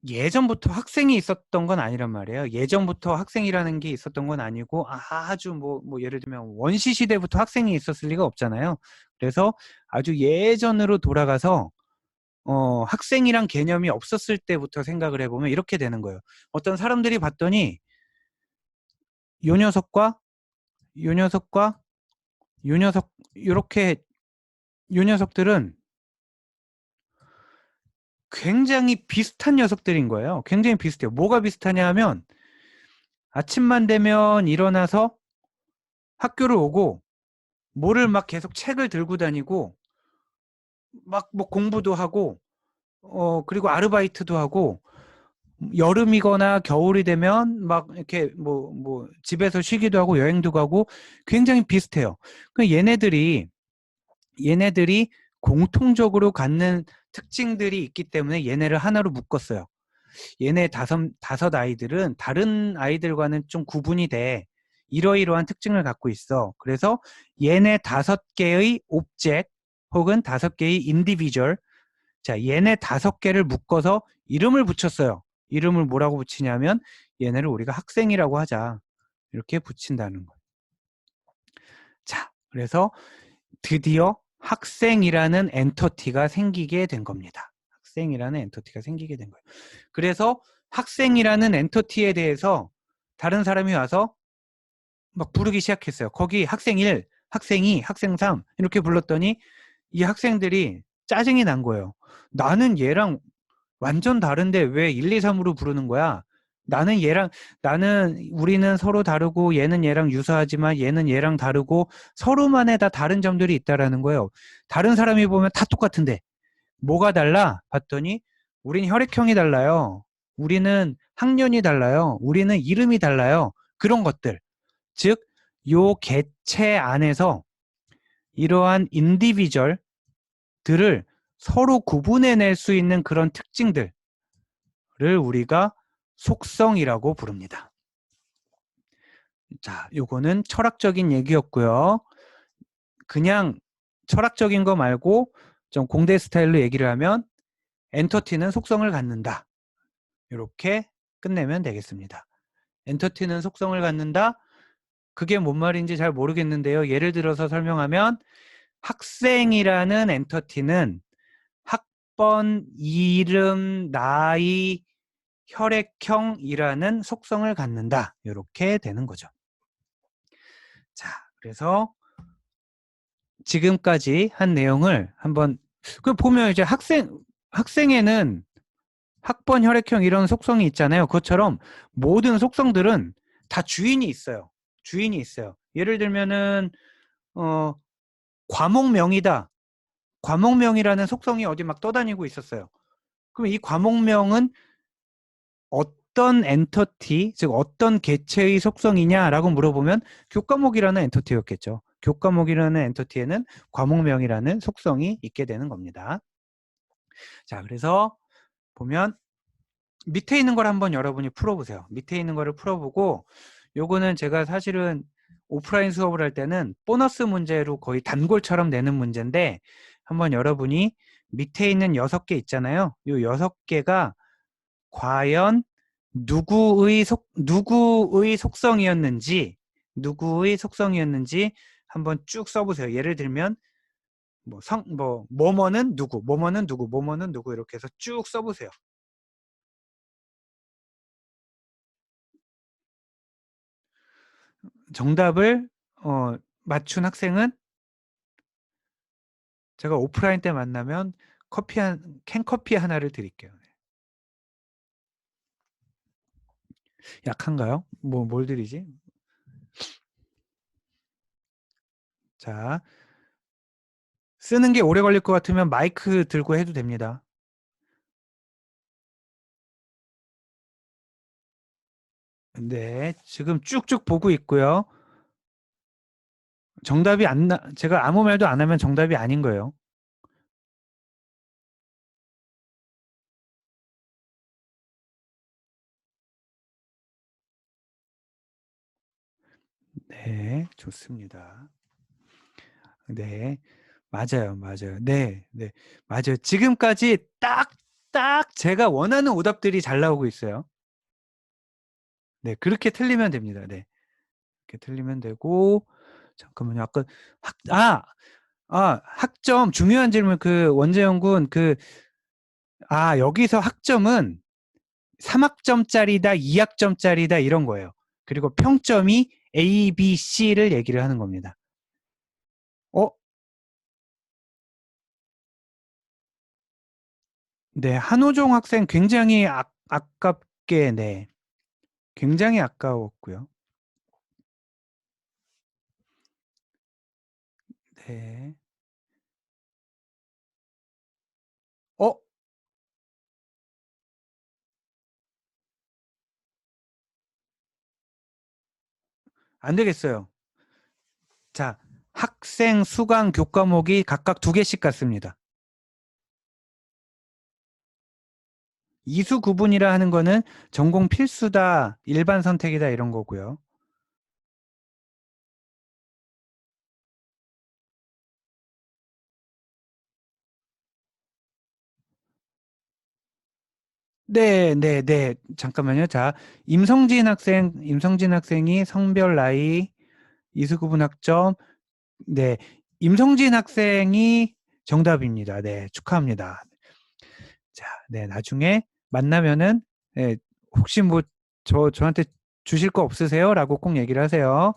예전부터 학생이 있었던 건 아니란 말이에요. 예전부터 학생이라는 게 있었던 건 아니고 아주 뭐 예를 들면 원시 시대부터 학생이 있었을 리가 없잖아요. 그래서 아주 예전으로 돌아가서 학생이란 개념이 없었을 때부터 생각을 해보면 이렇게 되는 거예요. 어떤 사람들이 봤더니 요 녀석과 요 녀석과 요 녀석 이렇게 요 녀석들은 굉장히 비슷한 녀석들인 거예요. 굉장히 비슷해요. 뭐가 비슷하냐 하면 아침만 되면 일어나서 학교를 오고 뭐를 막 계속 책을 들고 다니고 막 뭐 공부도 하고 그리고 아르바이트도 하고 여름이거나 겨울이 되면 막 이렇게 뭐 집에서 쉬기도 하고 여행도 가고 굉장히 비슷해요. 그 얘네들이 공통적으로 갖는 특징들이 있기 때문에 얘네를 하나로 묶었어요. 얘네 다섯 아이들은 다른 아이들과는 좀 구분이 돼. 이러이러한 특징을 갖고 있어. 그래서 얘네 5개의 옵젝트 혹은 5개의 인디비주얼, 자, 얘네 5개를 묶어서 이름을 붙였어요. 이름을 뭐라고 붙이냐면 얘네를 우리가 학생이라고 하자. 이렇게 붙인다는 거예요. 자, 그래서 드디어 학생이라는 엔터티가 생기게 된 겁니다. 학생이라는 엔터티가 생기게 된 거예요. 그래서 학생이라는 엔터티에 대해서 다른 사람이 와서 막 부르기 시작했어요. 거기 학생 1, 학생 2, 학생 3 이렇게 불렀더니 이 학생들이 짜증이 난 거예요. 나는 얘랑 완전 다른데 왜 1, 2, 3으로 부르는 거야? 우리는 서로 다르고 얘는 얘랑 유사하지만 얘는 얘랑 다르고 서로만의 다 다른 점들이 있다라는 거예요. 다른 사람이 보면 다 똑같은데 뭐가 달라? 봤더니 우린 혈액형이 달라요. 우리는 학년이 달라요. 우리는 이름이 달라요. 그런 것들. 즉, 요 개체 안에서 이러한 인디비주얼들을 서로 구분해낼 수 있는 그런 특징들을 우리가 속성이라고 부릅니다. 자, 요거는 철학적인 얘기였고요. 그냥 철학적인 거 말고 좀 공대 스타일로 얘기를 하면 엔터티는 속성을 갖는다. 이렇게 끝내면 되겠습니다. 엔터티는 속성을 갖는다. 그게 뭔 말인지 잘 모르겠는데요. 예를 들어서 설명하면 학생이라는 엔터티는 학번, 이름, 나이, 혈액형이라는 속성을 갖는다. 이렇게 되는 거죠. 자, 그래서 지금까지 한 내용을 한번 보면 이제 학생에는 학번, 혈액형 이런 속성이 있잖아요. 그것처럼 모든 속성들은 다 주인이 있어요. 주인이 있어요. 예를 들면은 과목명이다. 과목명이라는 속성이 어디 막 떠다니고 있었어요. 그럼 이 과목명은 어떤 엔터티, 즉 어떤 개체의 속성이냐라고 물어보면 교과목이라는 엔터티였겠죠. 교과목이라는 엔터티에는 과목명이라는 속성이 있게 되는 겁니다. 자, 그래서 보면 밑에 있는 걸 한번 여러분이 풀어보세요. 밑에 있는 거를 풀어보고 요거는 제가 사실은 오프라인 수업을 할 때는 보너스 문제로 거의 단골처럼 내는 문제인데 한번 여러분이 밑에 있는 6개 있잖아요. 요 6개가 과연 누구의 속성이었는지 한번 쭉 써보세요. 예를 들면 뭐뭐는 누구, 뭐뭐는 누구, 뭐뭐는 누구 이렇게 해서 쭉 써보세요. 정답을 맞춘 학생은 제가 오프라인 때 만나면 캔커피 하나를 드릴게요. 약한가요? 뭘 드리지? 자, 쓰는 게 오래 걸릴 것 같으면 마이크 들고 해도 됩니다. 네, 지금 쭉쭉 보고 있고요. 제가 아무 말도 안 하면 정답이 아닌 거예요. 네, 좋습니다. 네, 맞아요. 네, 네, 맞아요. 지금까지 딱 딱 제가 원하는 오답들이 잘 나오고 있어요. 네, 그렇게 틀리면 됩니다. 네. 이렇게 틀리면 되고, 잠깐만요. 아까 학점, 중요한 질문, 원재영 군, 여기서 학점은 3학점짜리다, 2학점짜리다, 이런 거예요. 그리고 평점이 A, B, C를 얘기를 하는 겁니다. 네, 한호종 학생 굉장히 아깝게, 네. 굉장히 아까웠고요. 네. 어? 안 되겠어요. 자, 학생 수강 교과목이 각각 2개씩 같습니다. 이수 구분이라 하는 거는 전공 필수다, 일반 선택이다 이런 거고요. 네, 네, 네. 잠깐만요. 자, 임성진 학생이 성별 나이, 이수 구분 학점. 네. 임성진 학생이 정답입니다. 네, 축하합니다. 자, 네, 나중에 만나면은, 네, 혹시 저한테 주실 거 없으세요? 라고 꼭 얘기를 하세요.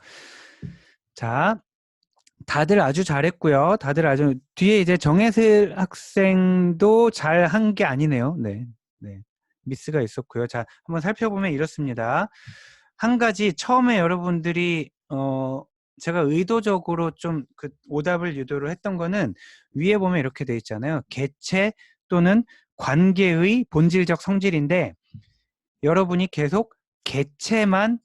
자, 다들 아주 잘했고요. 뒤에 이제 정혜슬 학생도 잘 한 게 아니네요. 네, 네. 미스가 있었고요. 자, 한번 살펴보면 이렇습니다. 한 가지 처음에 여러분들이, 제가 의도적으로 좀 오답을 유도를 했던 거는 위에 보면 이렇게 돼 있잖아요. 개체 또는 관계의 본질적 성질인데 여러분이 계속 개체만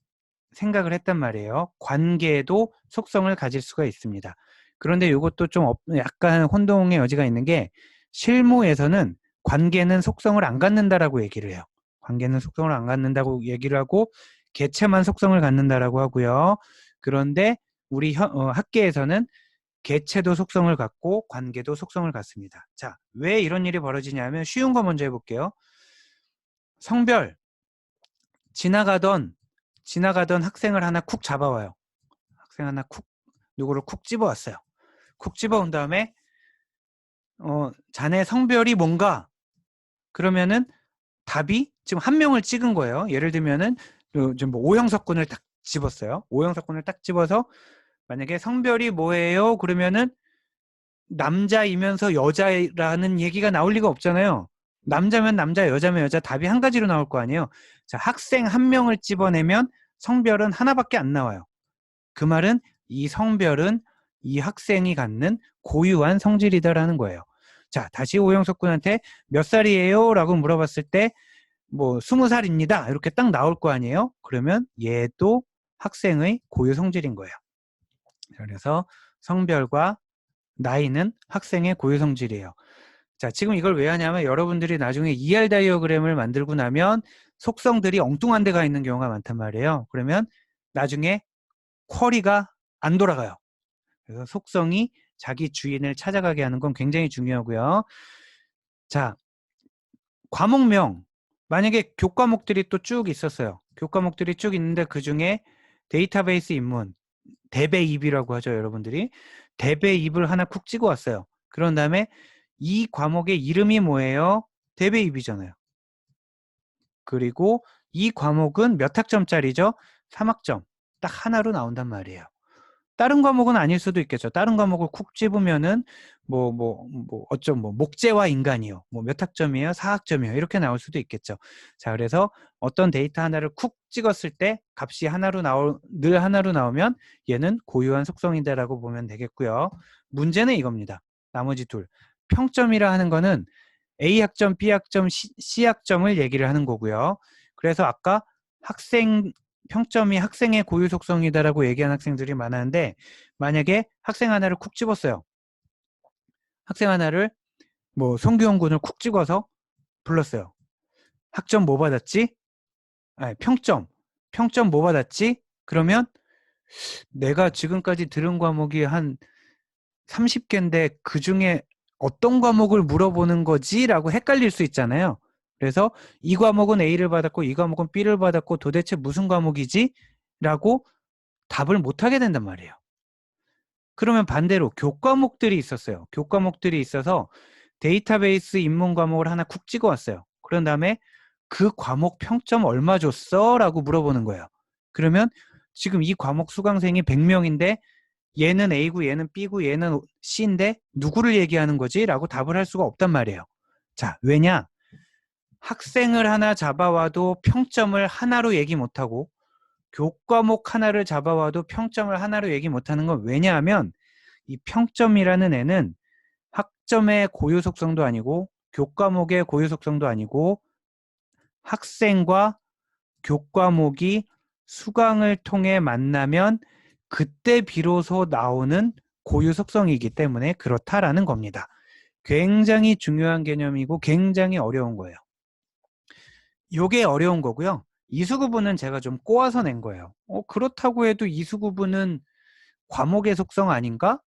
생각을 했단 말이에요. 관계도 속성을 가질 수가 있습니다. 그런데 이것도 좀 약간 혼동의 여지가 있는 게 실무에서는 관계는 속성을 안 갖는다라고 얘기를 해요. 관계는 속성을 안 갖는다고 얘기를 하고 개체만 속성을 갖는다라고 하고요. 그런데 우리 학계에서는 개체도 속성을 갖고 관계도 속성을 갖습니다. 자, 왜 이런 일이 벌어지냐면 쉬운 거 먼저 해볼게요. 성별, 지나가던 학생을 하나 쿡 잡아와요. 학생 하나 누구를 쿡 집어왔어요. 쿡 집어온 다음에 자네 성별이 뭔가? 그러면은 답이 지금 한 명을 찍은 거예요. 예를 들면은 좀 오형석군을 딱 집었어요. 오형석군을 딱 집어서 만약에 성별이 뭐예요? 그러면은 남자이면서 여자라는 얘기가 나올 리가 없잖아요. 남자면 남자, 여자면 여자, 답이 한 가지로 나올 거 아니에요. 자, 학생 한 명을 집어내면 성별은 하나밖에 안 나와요. 그 말은 이 성별은 이 학생이 갖는 고유한 성질이다라는 거예요. 자, 다시 오영석 군한테 몇 살이에요? 라고 물어봤을 때 뭐 20살입니다. 이렇게 딱 나올 거 아니에요? 그러면 얘도 학생의 고유 성질인 거예요. 그래서 성별과 나이는 학생의 고유 성질이에요. 자, 지금 이걸 왜 하냐면 여러분들이 나중에 ER 다이어그램을 만들고 나면 속성들이 엉뚱한 데가 있는 경우가 많단 말이에요. 그러면 나중에 쿼리가 안 돌아가요. 그래서 속성이 자기 주인을 찾아가게 하는 건 굉장히 중요하고요. 자, 과목명. 만약에 교과목들이 또 쭉 있었어요. 교과목들이 쭉 있는데 그중에 데이터베이스 입문, 대배입이라고 하죠, 여러분들이. 대배입을 하나 쿡 찍어 왔어요. 그런 다음에 이 과목의 이름이 뭐예요? 대배입이잖아요. 그리고 이 과목은 몇 학점짜리죠? 3학점. 딱 하나로 나온단 말이에요. 다른 과목은 아닐 수도 있겠죠. 다른 과목을 쿡 집으면은 목재와 인간이요. 뭐 몇 학점이에요? 4학점이요. 이렇게 나올 수도 있겠죠. 자, 그래서 어떤 데이터 하나를 쿡 찍었을 때 값이 늘 하나로 나오면 얘는 고유한 속성이다라고 보면 되겠고요. 문제는 이겁니다. 나머지 둘. 평점이라 하는 거는 A학점, B학점, C학점을 얘기를 하는 거고요. 그래서 아까 평점이 학생의 고유 속성이다라고 얘기한 학생들이 많았는데 만약에 학생 하나를 쿡 집었어요. 학생 하나를 송규영 군을 쿡 찍어서 불렀어요. 학점 뭐 받았지? 아니, 평점 뭐 받았지? 그러면 내가 지금까지 들은 과목이 한 30개인데 그중에 어떤 과목을 물어보는 거지라고 헷갈릴 수 있잖아요. 그래서 이 과목은 A를 받았고 이 과목은 B를 받았고 도대체 무슨 과목이지? 라고 답을 못하게 된단 말이에요. 그러면 반대로 교과목들이 있었어요. 교과목들이 있어서 데이터베이스 입문 과목을 하나 쿡 찍어왔어요. 그런 다음에 그 과목 평점 얼마 줬어? 라고 물어보는 거예요. 그러면 지금 이 과목 수강생이 100명인데 얘는 A고 얘는 B고 얘는 C인데 누구를 얘기하는 거지? 라고 답을 할 수가 없단 말이에요. 자, 왜냐? 학생을 하나 잡아와도 평점을 하나로 얘기 못하고 교과목 하나를 잡아와도 평점을 하나로 얘기 못하는 건 왜냐하면 이 평점이라는 애는 학점의 고유 속성도 아니고 교과목의 고유 속성도 아니고 학생과 교과목이 수강을 통해 만나면 그때 비로소 나오는 고유 속성이기 때문에 그렇다라는 겁니다. 굉장히 중요한 개념이고 굉장히 어려운 거예요. 이게 어려운 거고요. 이수구분은 제가 좀 꼬아서 낸 거예요. 그렇다고 해도 이수구분은 과목의 속성 아닌가?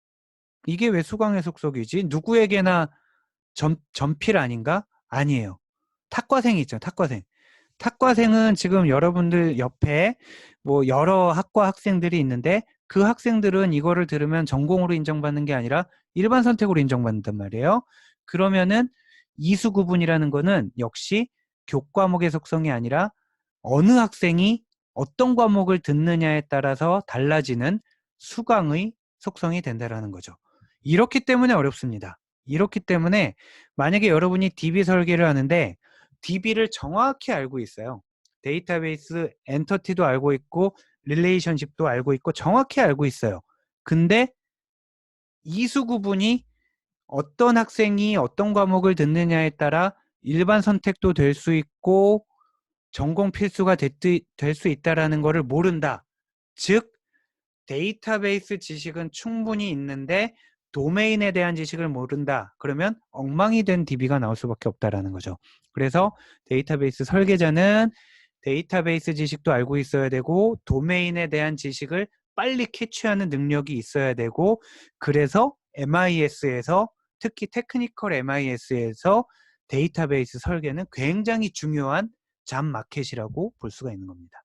이게 왜 수강의 속성이지? 누구에게나 전필 아닌가? 아니에요. 탁과생이 있죠. 탁과생. 탁과생은 지금 여러분들 옆에 뭐 여러 학과 학생들이 있는데 그 학생들은 이거를 들으면 전공으로 인정받는 게 아니라 일반 선택으로 인정받는단 말이에요. 그러면은 이수구분이라는 거는 역시 교과목의 속성이 아니라 어느 학생이 어떤 과목을 듣느냐에 따라서 달라지는 수강의 속성이 된다라는 거죠. 이렇기 때문에 어렵습니다. 이렇기 때문에 만약에 여러분이 DB 설계를 하는데 DB를 정확히 알고 있어요. 데이터베이스 엔터티도 알고 있고 릴레이션십도 알고 있고 정확히 알고 있어요. 근데 이수 구분이 어떤 학생이 어떤 과목을 듣느냐에 따라 일반 선택도 될 수 있고 전공 필수가 될 수 있다는 것을 모른다. 즉 데이터베이스 지식은 충분히 있는데 도메인에 대한 지식을 모른다. 그러면 엉망이 된 DB가 나올 수밖에 없다라는 거죠. 그래서 데이터베이스 설계자는 데이터베이스 지식도 알고 있어야 되고 도메인에 대한 지식을 빨리 캐치하는 능력이 있어야 되고 그래서 MIS에서 특히 테크니컬 MIS에서 데이터베이스 설계는 굉장히 중요한 잡 마켓이라고 볼 수가 있는 겁니다.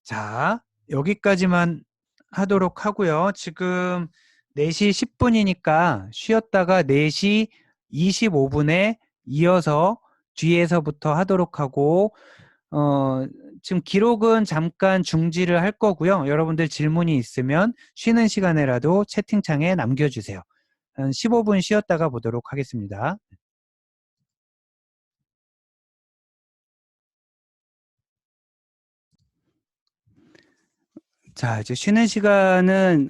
자, 여기까지만 하도록 하고요. 지금 4시 10분이니까 쉬었다가 4시 25분에 이어서 뒤에서부터 하도록 하고 지금 기록은 잠깐 중지를 할 거고요. 여러분들 질문이 있으면 쉬는 시간에라도 채팅창에 남겨주세요. 한 15분 쉬었다가 보도록 하겠습니다. 자, 이제 쉬는 시간은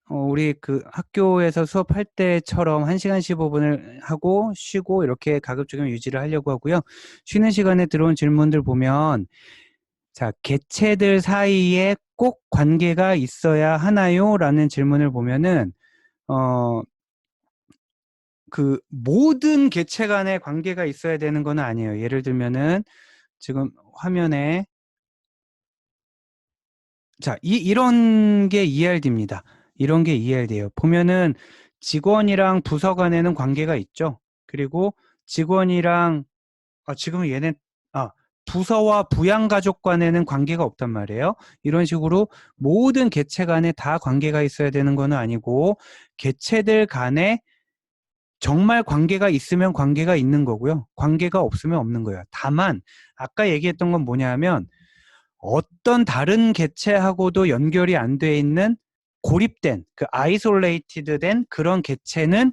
우리 그 학교에서 수업할 때처럼 1시간 15분을 하고 쉬고 이렇게 가급적이면 유지를 하려고 하고요. 쉬는 시간에 들어온 질문들 보면 자, 개체들 사이에 꼭 관계가 있어야 하나요? 라는 질문을 보면은 그 모든 개체 간에 관계가 있어야 되는 건 아니에요. 예를 들면은 지금 화면에 자, 이런 게 ERD입니다. 이런 게 ERD예요. 보면은 직원이랑 부서 간에는 관계가 있죠. 그리고 직원이랑 지금 얘네 부서와 부양가족 간에는 관계가 없단 말이에요. 이런 식으로 모든 개체 간에 다 관계가 있어야 되는 건 아니고 개체들 간에 정말 관계가 있으면 관계가 있는 거고요. 관계가 없으면 없는 거예요. 다만 아까 얘기했던 건 뭐냐 하면 어떤 다른 개체하고도 연결이 안 돼 있는 고립된 그 아이솔레이티드 된 그런 개체는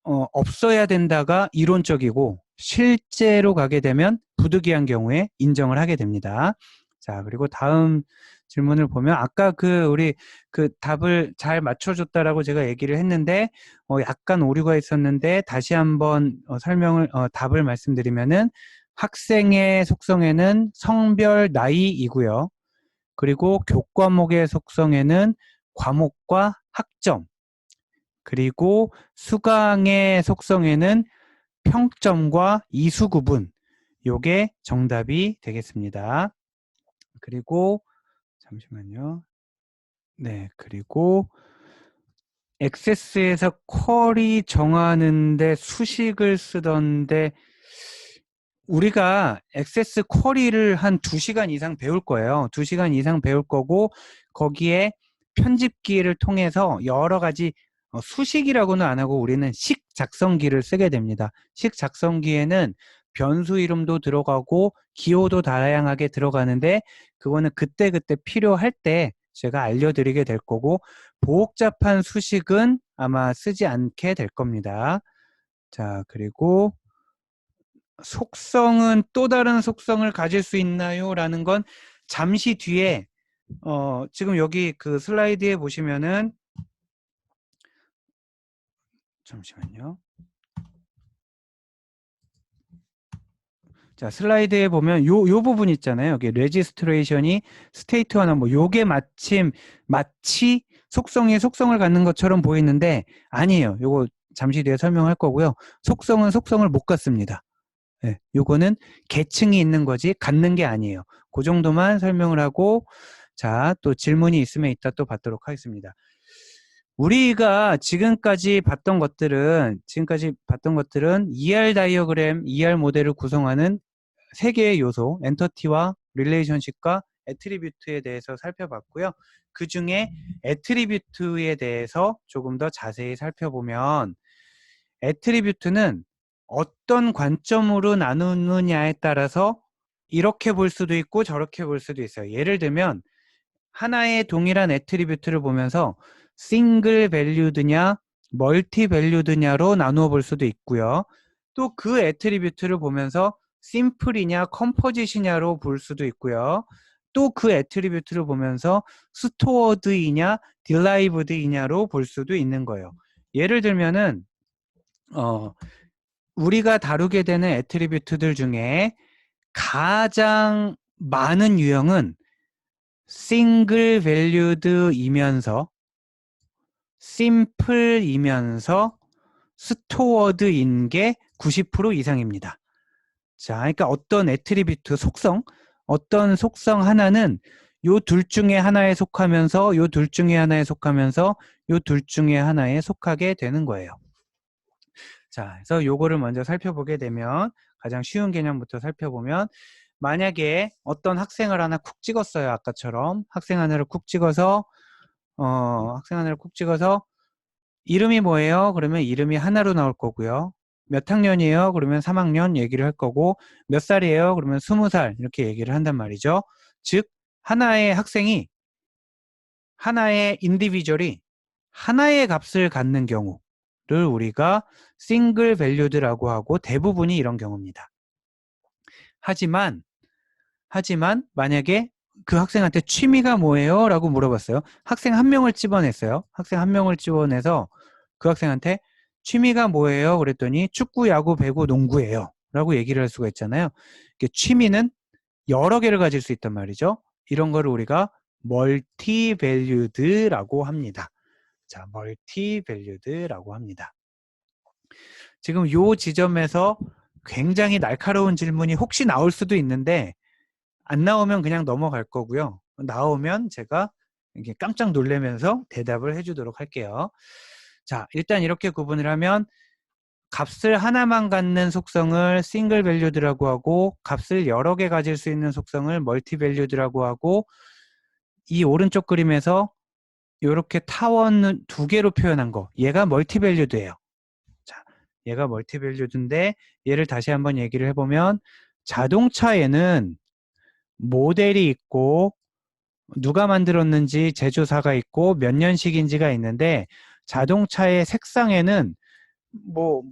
없어야 된다가 이론적이고 실제로 가게 되면 부득이한 경우에 인정을 하게 됩니다. 자, 그리고 다음 질문을 보면 아까 우리 답을 잘 맞춰줬다라고 제가 얘기를 했는데 약간 오류가 있었는데 다시 한번 답을 말씀드리면은 학생의 속성에는 성별, 나이이고요. 그리고 교과목의 속성에는 과목과 학점, 그리고 수강의 속성에는 평점과 이수 구분, 요게 정답이 되겠습니다. 그리고 잠시만요. 네, 그리고 액세스에서 쿼리 정하는데 수식을 쓰던데 우리가 액세스 쿼리를 한 2시간 이상 배울 거예요. 2시간 이상 배울 거고 거기에 편집기를 통해서 여러 가지 수식이라고는 안 하고 우리는 식 작성기를 쓰게 됩니다. 식 작성기에는 변수 이름도 들어가고 기호도 다양하게 들어가는데 그거는 그때그때 필요할 때 제가 알려드리게 될 거고 복잡한 수식은 아마 쓰지 않게 될 겁니다. 자, 그리고 속성은 또 다른 속성을 가질 수 있나요? 라는 건 잠시 뒤에 지금 여기 그 슬라이드에 보시면은 잠시만요. 자, 슬라이드에 보면 요 부분 있잖아요. 여기 레지스트레이션이 스테이트 하나 뭐 요게 마치 속성이 속성을 갖는 것처럼 보이는데 아니에요. 요거 잠시 뒤에 설명할 거고요. 속성은 속성을 못 갖습니다. 네, 요거는 계층이 있는 거지 갖는 게 아니에요. 그 정도만 설명을 하고 자, 또 질문이 있으면 이따 또 받도록 하겠습니다. 우리가 지금까지 봤던 것들은 ER 다이어그램, ER 모델을 구성하는 3개의 요소, 엔터티와 릴레이션십과 애트리뷰트에 대해서 살펴봤고요. 그 중에 애트리뷰트에 대해서 조금 더 자세히 살펴보면 애트리뷰트는 어떤 관점으로 나누느냐에 따라서 이렇게 볼 수도 있고 저렇게 볼 수도 있어요. 예를 들면 하나의 동일한 애트리뷰트를 보면서 싱글 밸류드냐 멀티 밸류드냐로 나누어 볼 수도 있고요. 또 그 애트리뷰트를 보면서 심플이냐 컴포짓이냐로 볼 수도 있고요. 또 그 애트리뷰트를 보면서 스토어드이냐 딜라이브드이냐로 볼 수도 있는 거예요. 예를 들면은 우리가 다루게 되는 애트리뷰트들 중에 가장 많은 유형은 싱글 밸류드이면서 심플이면서 스토어드인 게 90% 이상입니다. 자, 그러니까 어떤 애트리뷰트 속성, 어떤 속성 하나는 요 둘 중에 하나에 속하면서 요 둘 중에 하나에 속하면서 요 둘 중에 하나에 속하게 되는 거예요. 자, 그래서 요거를 먼저 살펴보게 되면 가장 쉬운 개념부터 살펴보면 만약에 어떤 학생을 하나 쿡 찍었어요. 아까처럼 학생 하나를 쿡 찍어서 이름이 뭐예요? 그러면 이름이 하나로 나올 거고요. 몇 학년이에요? 그러면 3학년 얘기를 할 거고 몇 살이에요? 그러면 20살 이렇게 얘기를 한단 말이죠. 즉 하나의 학생이 하나의 인디비주얼이 하나의 값을 갖는 경우를 우리가 싱글 밸류드라고 하고 대부분이 이런 경우입니다. 하지만 만약에 그 학생한테 취미가 뭐예요? 라고 물어봤어요. 학생 한 명을 집어냈어요. 학생 한 명을 집어내서 그 학생한테 취미가 뭐예요? 그랬더니 축구, 야구, 배구, 농구예요. 라고 얘기를 할 수가 있잖아요. 취미는 여러 개를 가질 수 있단 말이죠. 이런 거를 우리가 멀티 밸류드라고 합니다. 자, 멀티 밸류드라고 합니다. 지금 요 지점에서 굉장히 날카로운 질문이 혹시 나올 수도 있는데 안 나오면 그냥 넘어갈 거고요. 나오면 제가 이렇게 깜짝 놀라면서 대답을 해주도록 할게요. 자, 일단 이렇게 구분을 하면 값을 하나만 갖는 속성을 싱글 밸류드라고 하고 값을 여러 개 가질 수 있는 속성을 멀티 밸류드라고 하고 이 오른쪽 그림에서 이렇게 타원은 2개로 표현한 거 얘가 멀티 밸류드예요. 자, 얘가 멀티 밸류드인데 얘를 다시 한번 얘기를 해보면 자동차에는 모델이 있고 누가 만들었는지 제조사가 있고 몇 년식인지가 있는데 자동차의 색상에는 뭐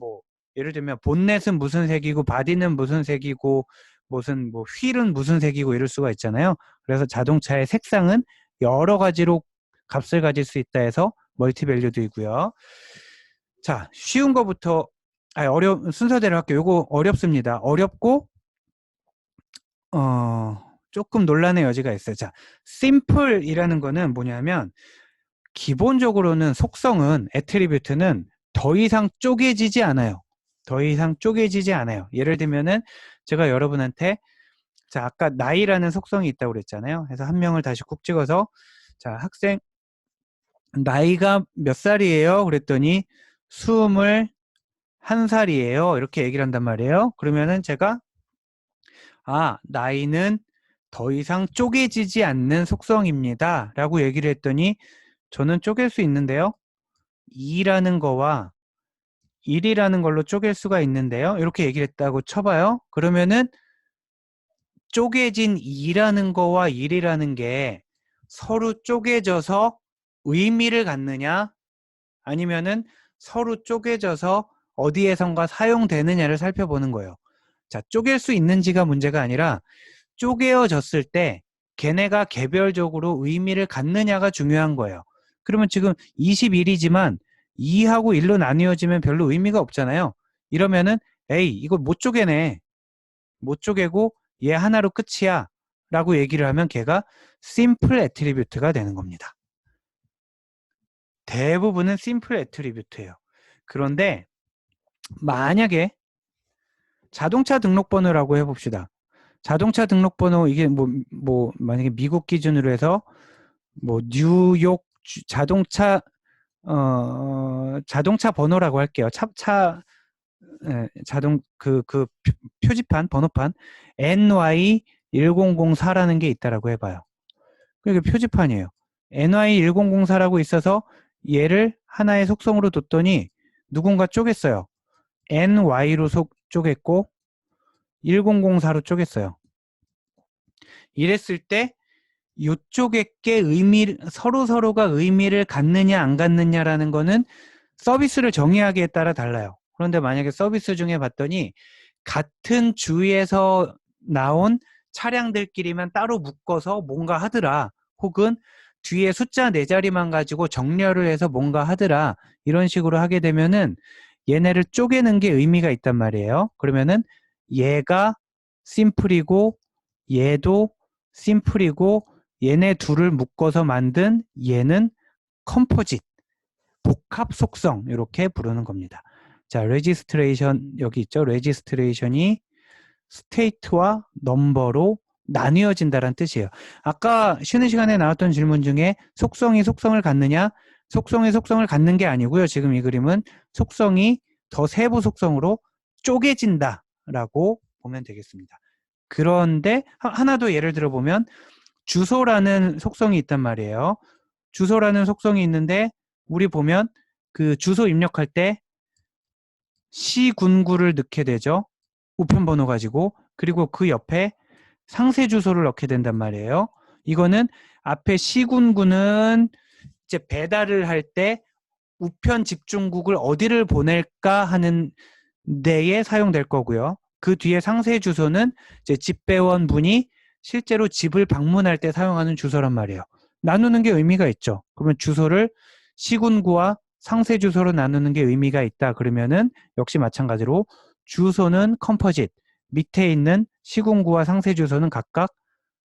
예를 들면 본넷은 무슨 색이고 바디는 무슨 색이고 무슨 뭐 휠은 무슨 색이고 이럴 수가 있잖아요. 그래서 자동차의 색상은 여러 가지로 값을 가질 수 있다 해서 멀티밸류드이고요. 자, 쉬운 거부터 순서대로 할게요. 요거 어렵습니다. 어렵고 조금 논란의 여지가 있어요. 자, simple이라는 거는 뭐냐면 기본적으로는 속성은 애트리뷰트는 더 이상 쪼개지지 않아요. 더 이상 쪼개지지 않아요. 예를 들면은 제가 여러분한테 자, 아까 나이라는 속성이 있다고 그랬잖아요. 그래서 한 명을 다시 콕 찍어서 자, 학생 나이가 몇 살이에요? 그랬더니 21살이에요. 이렇게 얘기를 한단 말이에요. 그러면은 제가 나이는 더 이상 쪼개지지 않는 속성입니다. 라고 얘기를 했더니 저는 쪼갤 수 있는데요. 2라는 거와 1이라는 걸로 쪼갤 수가 있는데요. 이렇게 얘기를 했다고 쳐봐요. 그러면은 쪼개진 2라는 거와 1이라는 게 서로 쪼개져서 의미를 갖느냐 아니면은 서로 쪼개져서 어디에선가 사용되느냐를 살펴보는 거예요. 자, 쪼갤 수 있는지가 문제가 아니라 쪼개어졌을 때 걔네가 개별적으로 의미를 갖느냐가 중요한 거예요. 그러면 지금 21이지만 2하고 1로 나뉘어지면 별로 의미가 없잖아요. 이러면은 에이 이거 못 쪼개네. 못 쪼개고 얘 하나로 끝이야 라고 얘기를 하면 걔가 심플 애트리뷰트가 되는 겁니다. 대부분은 심플 애트리뷰트예요. 그런데 만약에 자동차 등록번호라고 해봅시다. 자동차 등록번호 이게 만약에 미국 기준으로 해서 뉴욕 자동차 번호라고 할게요. 표지판 번호판 NY1004라는 게 있다라고 해봐요. 그게 표지판이에요. NY1004라고 있어서 얘를 하나의 속성으로 뒀더니 누군가 쪼갰어요. NY로 쪼갰고 1004로 쪼갰어요. 이랬을 때 이쪽에게 서로가 의미를 갖느냐 안 갖느냐라는 거는 서비스를 정의하기에 따라 달라요. 그런데 만약에 서비스 중에 봤더니 같은 주에서 나온 차량들끼리만 따로 묶어서 뭔가 하더라. 혹은 뒤에 숫자 4자리만 가지고 정렬을 해서 뭔가 하더라. 이런 식으로 하게 되면은 얘네를 쪼개는 게 의미가 있단 말이에요. 그러면은 얘가 심플이고 얘도 심플이고 얘네 둘을 묶어서 만든 얘는 컴포짓, 복합 속성 이렇게 부르는 겁니다. 자, 레지스트레이션 여기 있죠. 레지스트레이션이 스테이트와 넘버로 나뉘어진다는 뜻이에요. 아까 쉬는 시간에 나왔던 질문 중에 속성이 속성을 갖느냐? 속성이 속성을 갖는 게 아니고요. 지금 이 그림은 속성이 더 세부 속성으로 쪼개진다라고 보면 되겠습니다. 그런데 하나 더 예를 들어보면 주소라는 속성이 있단 말이에요. 주소라는 속성이 있는데 우리 보면 그 주소 입력할 때 시군구를 넣게 되죠. 우편번호 가지고. 그리고 그 옆에 상세 주소를 넣게 된단 말이에요. 이거는 앞에 시군구는 이제 배달을 할 때 우편 집중국을 어디를 보낼까 하는 데에 사용될 거고요. 그 뒤에 상세 주소는 이제 집배원 분이 실제로 집을 방문할 때 사용하는 주소란 말이에요. 나누는 게 의미가 있죠. 그러면 주소를 시군구와 상세 주소로 나누는 게 의미가 있다. 그러면은 역시 마찬가지로 주소는 컴포짓, 밑에 있는 시군구와 상세 주소는 각각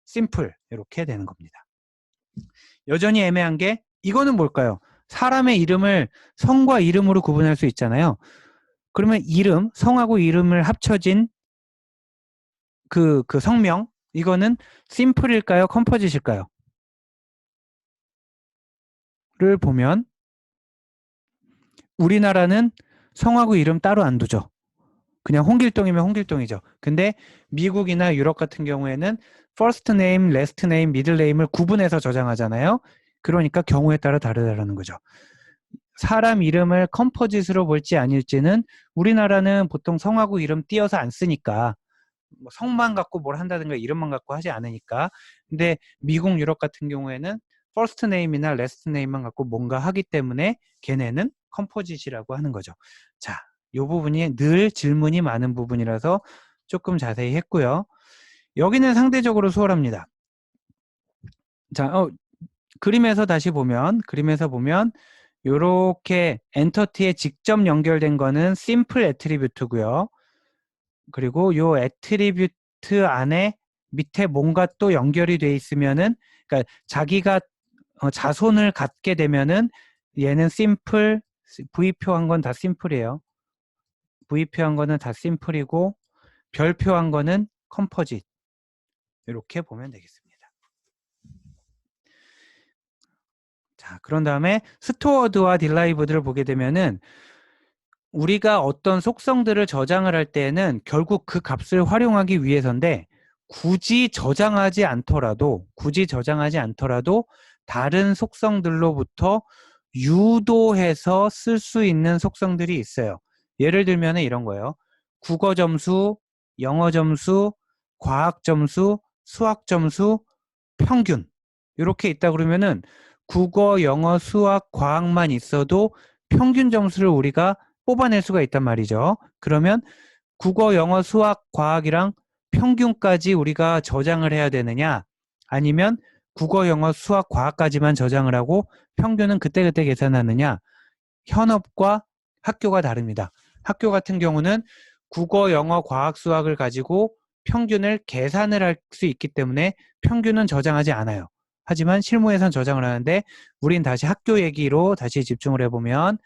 심플 이렇게 되는 겁니다. 여전히 애매한 게 이거는 뭘까요? 사람의 이름을 성과 이름으로 구분할 수 있잖아요. 그러면 성하고 이름을 합쳐진 그 성명, 이거는 심플일까요? 컴포짓일까요? 를 보면 우리나라는 성하고 이름 따로 안 두죠. 그냥 홍길동이면 홍길동이죠. 근데 미국이나 유럽 같은 경우에는 first name, last name, middle name을 구분해서 저장하잖아요. 그러니까 경우에 따라 다르다는 거죠. 사람 이름을 컴포짓으로 볼지 아닐지는 우리나라는 보통 성하고 이름 띄어서 안 쓰니까 성만 갖고 뭘 한다든가 이름만 갖고 하지 않으니까. 근데 미국, 유럽 같은 경우에는 first name이나 last name만 갖고 뭔가 하기 때문에 걔네는 컴포짓이라고 하는 거죠. 자, 이 부분이 늘 질문이 많은 부분이라서 조금 자세히 했고요. 여기는 상대적으로 수월합니다. 자, 그림에서 보면 요렇게 엔터티에 직접 연결된 거는 심플 애트리뷰트고요. 그리고 요 애트리뷰트 안에 밑에 뭔가 또 연결이 돼 있으면은, 그러니까 자기가 자손을 갖게 되면은 얘는 심플, V표한 건 다 심플이에요. V표한 거는 다 심플이고 별표한 거는 컴포짓. 이렇게 보면 되겠습니다. 자, 그런 다음에 스토어드와 딜라이브드를 보게 되면은 우리가 어떤 속성들을 저장을 할 때는 결국 그 값을 활용하기 위해서인데 굳이 저장하지 않더라도 다른 속성들로부터 유도해서 쓸 수 있는 속성들이 있어요. 예를 들면 이런 거예요. 국어 점수, 영어 점수, 과학 점수, 수학 점수, 평균 이렇게 있다 그러면은 국어, 영어, 수학, 과학만 있어도 평균 점수를 우리가 뽑아낼 수가 있단 말이죠. 그러면 국어, 영어, 수학, 과학이랑 평균까지 우리가 저장을 해야 되느냐? 아니면 국어, 영어, 수학, 과학까지만 저장을 하고 평균은 그때그때 계산하느냐? 현업과 학교가 다릅니다. 학교 같은 경우는 국어, 영어, 과학, 수학을 가지고 평균을 계산을 할 수 있기 때문에 평균은 저장하지 않아요. 하지만 실무에선 저장을 하는데 우린 다시 학교 얘기로 다시 집중을 해보면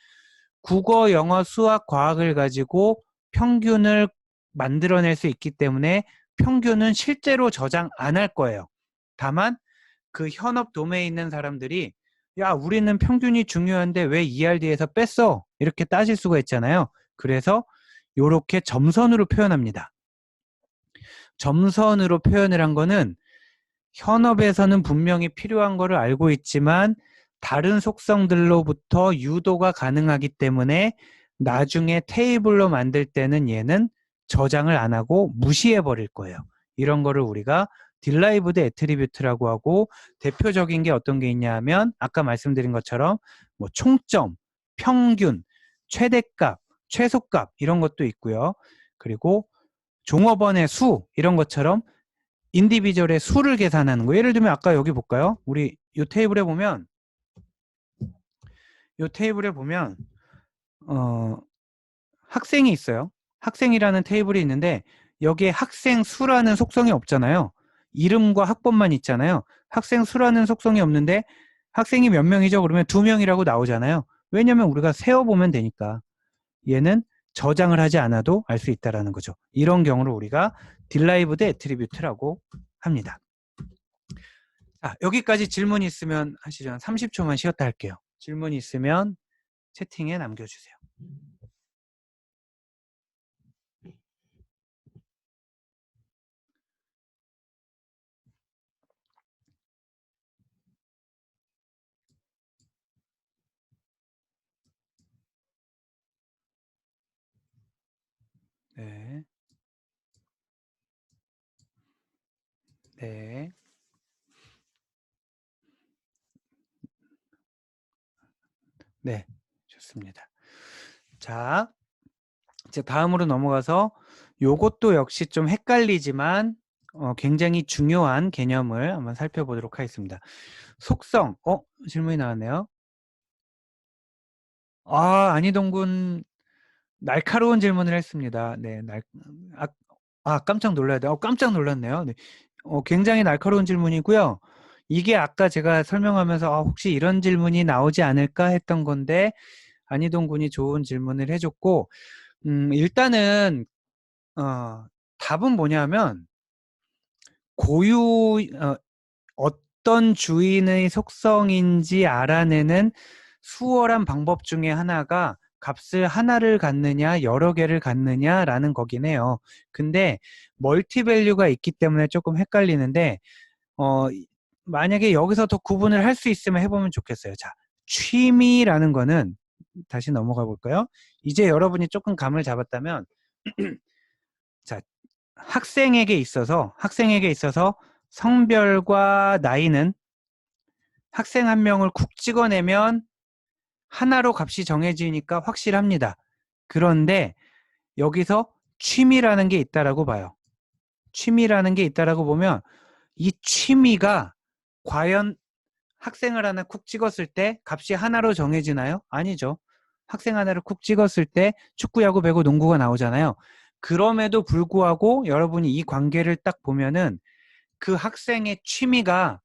국어, 영어, 수학, 과학을 가지고 평균을 만들어낼 수 있기 때문에 평균은 실제로 저장 안 할 거예요. 다만 그 현업 도매에 있는 사람들이 야, 우리는 평균이 중요한데 왜 ERD에서 뺐어? 이렇게 따질 수가 있잖아요. 그래서 이렇게 점선으로 표현합니다. 점선으로 표현을 한 거는 현업에서는 분명히 필요한 거를 알고 있지만 다른 속성들로부터 유도가 가능하기 때문에 나중에 테이블로 만들 때는 얘는 저장을 안 하고 무시해 버릴 거예요. 이런 거를 우리가 딜라이브드 애트리뷰트라고 하고 대표적인 게 어떤 게 있냐 하면 아까 말씀드린 것처럼 뭐 총점, 평균, 최대값, 최소값 이런 것도 있고요. 그리고 종업원의 수 이런 것처럼 인디비주얼의 수를 계산하는 거. 예를 들면 아까 여기 볼까요? 우리 이 테이블에 보면 학생이 있어요. 학생이라는 테이블이 있는데 여기에 학생 수라는 속성이 없잖아요. 이름과 학번만 있잖아요. 학생 수라는 속성이 없는데 학생이 몇 명이죠? 그러면 2명이라고 나오잖아요. 왜냐면 우리가 세어보면 되니까. 얘는 저장을 하지 않아도 알 수 있다는 거죠. 이런 경우를 우리가 딜라이브드 애트리뷰트라고 합니다. 자, 여기까지 질문이 있으면 하시죠. 한 30초만 쉬었다 할게요. 질문이 있으면 채팅에 남겨주세요. 네. 네. 네. 좋습니다. 자, 이제 다음으로 넘어가서 요것도 역시 좀 헷갈리지만 굉장히 중요한 개념을 한번 살펴보도록 하겠습니다. 속성, 질문이 나왔네요. 안희동군 날카로운 질문을 했습니다. 네, 깜짝 놀라야 돼. 깜짝 놀랐네요. 네. 굉장히 날카로운 질문이고요. 이게 아까 제가 설명하면서 혹시 이런 질문이 나오지 않을까 했던 건데 안희동 군이 좋은 질문을 해줬고 일단은 답은 뭐냐면 고유 어떤 주인의 속성인지 알아내는 수월한 방법 중에 하나가 값을 하나를 갖느냐 여러 개를 갖느냐라는 거긴 해요. 근데 멀티밸류가 있기 때문에 조금 헷갈리는데 만약에 여기서 더 구분을 할 수 있으면 해보면 좋겠어요. 자, 취미라는 거는 다시 넘어가 볼까요? 이제 여러분이 조금 감을 잡았다면 자, 학생에게 있어서 성별과 나이는 학생 한 명을 쿡 찍어내면 하나로 값이 정해지니까 확실합니다. 그런데 여기서 취미라는 게 있다라고 봐요. 취미라는 게 있다라고 보면 이 취미가 과연 학생을 하나 쿡 찍었을 때 값이 하나로 정해지나요? 아니죠. 학생 하나를 쿡 찍었을 때 축구, 야구, 배구, 농구가 나오잖아요. 그럼에도 불구하고 여러분이 이 관계를 딱 보면은 그 학생의 취미가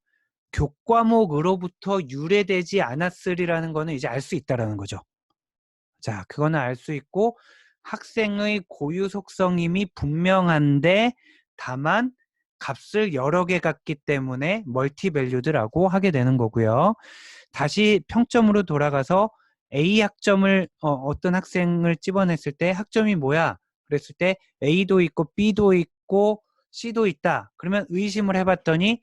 교과목으로부터 유래되지 않았으리라는 거는 이제 알 수 있다라는 거죠. 자, 그거는 알 수 있고 학생의 고유 속성임이 분명한데 다만 값을 여러 개 갖기 때문에 멀티밸류드라고 하게 되는 거고요. 다시 평점으로 돌아가서 A 학점을 어떤 학생을 집어냈을 때 학점이 뭐야? 그랬을 때 A도 있고 B도 있고 C도 있다. 그러면 의심을 해봤더니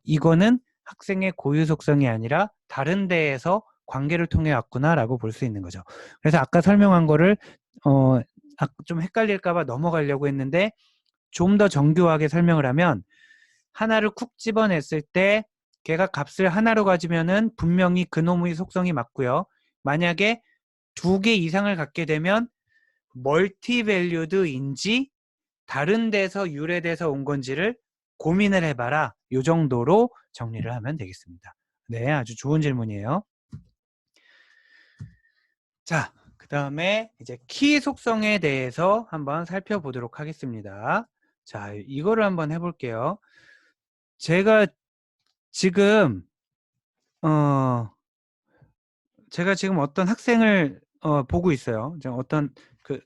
이거는 학생의 고유 속성이 아니라 다른 데에서 관계를 통해 왔구나라고 볼 수 있는 거죠. 그래서 아까 설명한 거를 좀 헷갈릴까 봐 넘어가려고 했는데 좀 더 정교하게 설명을 하면 하나를 쿡 집어냈을 때 걔가 값을 하나로 가지면은 분명히 그놈의 속성이 맞고요. 만약에 2개 이상을 갖게 되면 멀티밸류드인지 다른 데서 유래돼서 온 건지를 고민을 해봐라. 이 정도로 정리를 하면 되겠습니다. 네, 아주 좋은 질문이에요. 자, 그 다음에 이제 키 속성에 대해서 한번 살펴보도록 하겠습니다. 자, 이거를 한번 해볼게요. 제가 지금 어떤 학생을 보고 있어요. 지금